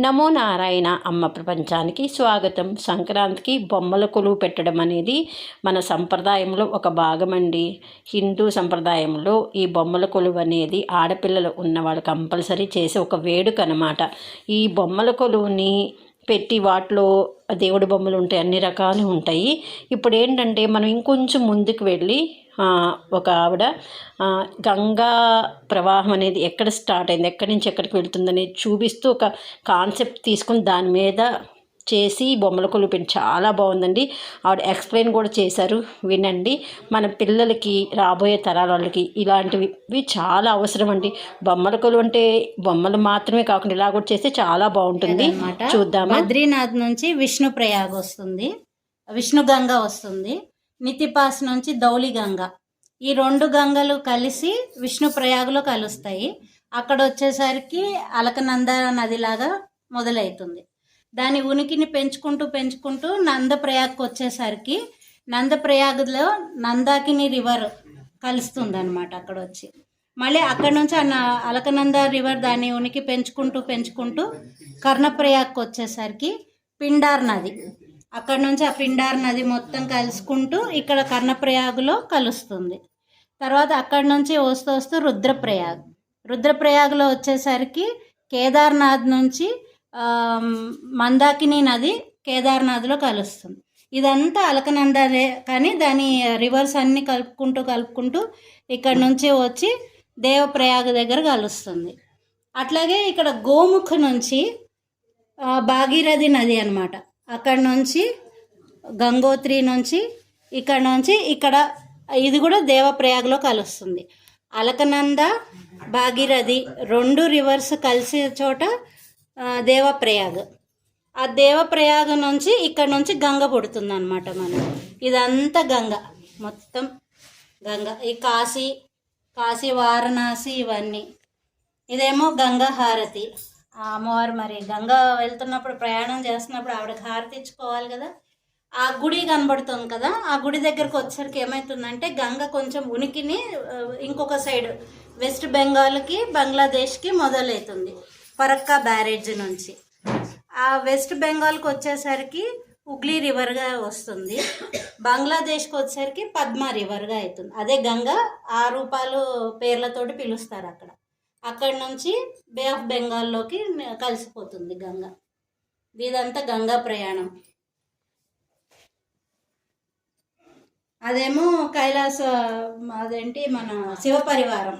నమో నారాయణ అమ్మ ప్రపంచానికి స్వాగతం. సంక్రాంతికి బొమ్మల కొలువు పెట్టడం అనేది మన సంప్రదాయంలో ఒక భాగమండి. హిందూ సంప్రదాయంలో ఈ బొమ్మల కొలువు అనేది ఆడపిల్లలు ఉన్నవాళ్ళు కంపల్సరీ చేసే ఒక వేడుక అన్నమాట. ఈ బొమ్మల కొలువుని పెట్టి వాటిలో దేవుడి బొమ్మలు ఉంటాయి, అన్ని రకాలు ఉంటాయి. ఇప్పుడు ఏంటంటే మనం ఇంకొంచెం ముందుకు వెళ్ళి ఒక ఆవిడ గంగా ప్రవాహం అనేది ఎక్కడ స్టార్ట్ అయింది, ఎక్కడి నుంచి ఎక్కడికి వెళ్తుందనేది చూపిస్తూ ఒక కాన్సెప్ట్ తీసుకుని దాని మీద చేసి బొమ్మల కొలువు పెట్టి చాలా బాగుందండి. ఆవిడ ఎక్స్ప్లెయిన్ కూడా చేశారు, వినండి. మన పిల్లలకి రాబోయే తరాల వాళ్ళకి ఇలాంటివి చాలా అవసరం అండి. బొమ్మల కొలువు అంటే బొమ్మలు మాత్రమే కాకుండా ఇలా కూడా చేస్తే చాలా బాగుంటుంది. చూద్దాం. బద్రీనాథ్ నుంచి విష్ణు ప్రయాగ్ వస్తుంది, విష్ణు గంగ వస్తుంది, నితిపాస్ నుంచి ధౌలి గంగ. ఈ రెండు గంగలు కలిసి విష్ణు ప్రయాగ్లో కలుస్తాయి. అక్కడ వచ్చేసరికి అలకనంద నదిలాగా మొదలవుతుంది. దాని ఉనికిని పెంచుకుంటూ పెంచుకుంటూ నందప్రయాగ్కి వచ్చేసరికి నందప్రయాగ్లో నందాకిని రివర్ కలుస్తుంది అనమాట. అక్కడ వచ్చి మళ్ళీ అక్కడ నుంచి అలకనంద రివర్ దాని ఉనికి పెంచుకుంటూ పెంచుకుంటూ కర్ణప్రయాగ్కి వచ్చేసరికి పిండార్ నది, అక్కడ నుంచి ఆ పిండార్ నది మొత్తం కలుసుకుంటూ ఇక్కడ కర్ణప్రయాగ్లో కలుస్తుంది. తర్వాత అక్కడి నుంచి వస్తూ వస్తూ రుద్రప్రయాగ్లో వచ్చేసరికి కేదార్నాథ్ నుంచి మందాకిని నది కేదార్నాథ్లో కలుస్తుంది. ఇదంతా అలకనందదే, కానీ దాని రివర్స్ అన్నీ కలుపుకుంటూ ఇక్కడ నుంచి వచ్చి దేవప్రయాగ దగ్గర కలుస్తుంది. అట్లాగే ఇక్కడ గోముఖ నుంచి భాగీరథి నది అనమాట. అక్కడ నుంచి గంగోత్రి నుంచి ఇక్కడ ఇది కూడా దేవప్రయాగ్లో కలుస్తుంది. అలకనంద భాగీరథి రెండు రివర్స్ కలిసే చోట దేవప్రయాగ్. ఆ దేవప్రయాగ నుంచి ఇక్కడ నుంచి గంగ పుడుతుంది అనమాట. మనం ఇదంతా గంగ, మొత్తం గంగ. ఈ కాశీ వారణాసి ఇవన్నీ. ఇదేమో గంగా హారతి. అమ్మవారు మరి గంగా వెళ్తున్నప్పుడు ప్రయాణం చేస్తున్నప్పుడు ఆవిడకి హారతి ఇచ్చుకోవాలి కదా. ఆ గుడి కనబడుతుంది కదా, ఆ గుడి దగ్గరకు వచ్చేసరికి ఏమవుతుందంటే గంగ కొంచెం ఉనికిని ఇంకొక సైడ్ వెస్ట్ బెంగాల్కి బంగ్లాదేశ్కి మొదలవుతుంది ఫరక్కా బ్యారేజ్ నుంచి. ఆ వెస్ట్ బెంగాల్కి వచ్చేసరికి హుగ్లీ రివర్గా వస్తుంది, బంగ్లాదేశ్కి వచ్చేసరికి పద్మా రివర్గా అవుతుంది. అదే గంగ ఆ రూపాలు పేర్లతోటి పిలుస్తారు అక్కడ. అక్కడి నుంచి బే ఆఫ్ బెంగాల్లోకి కలిసిపోతుంది గంగ. ఇదంతా గంగా ప్రయాణం. అదేమో కైలాస, అదేంటి మన శివపరివారం,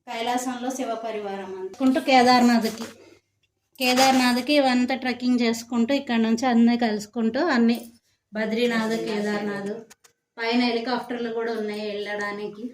కైలాసంలో శివపరివారం అనుకుంటూ కేదార్నాథ్కి ఇవంతా ట్రెక్కింగ్ చేసుకుంటూ ఇక్కడ నుంచి అన్నీ కలుసుకుంటూ అన్నీ బద్రీనాథ్, కేదార్నాథ్ పైన హెలికాప్టర్లు కూడా ఉన్నాయి వెళ్ళడానికి.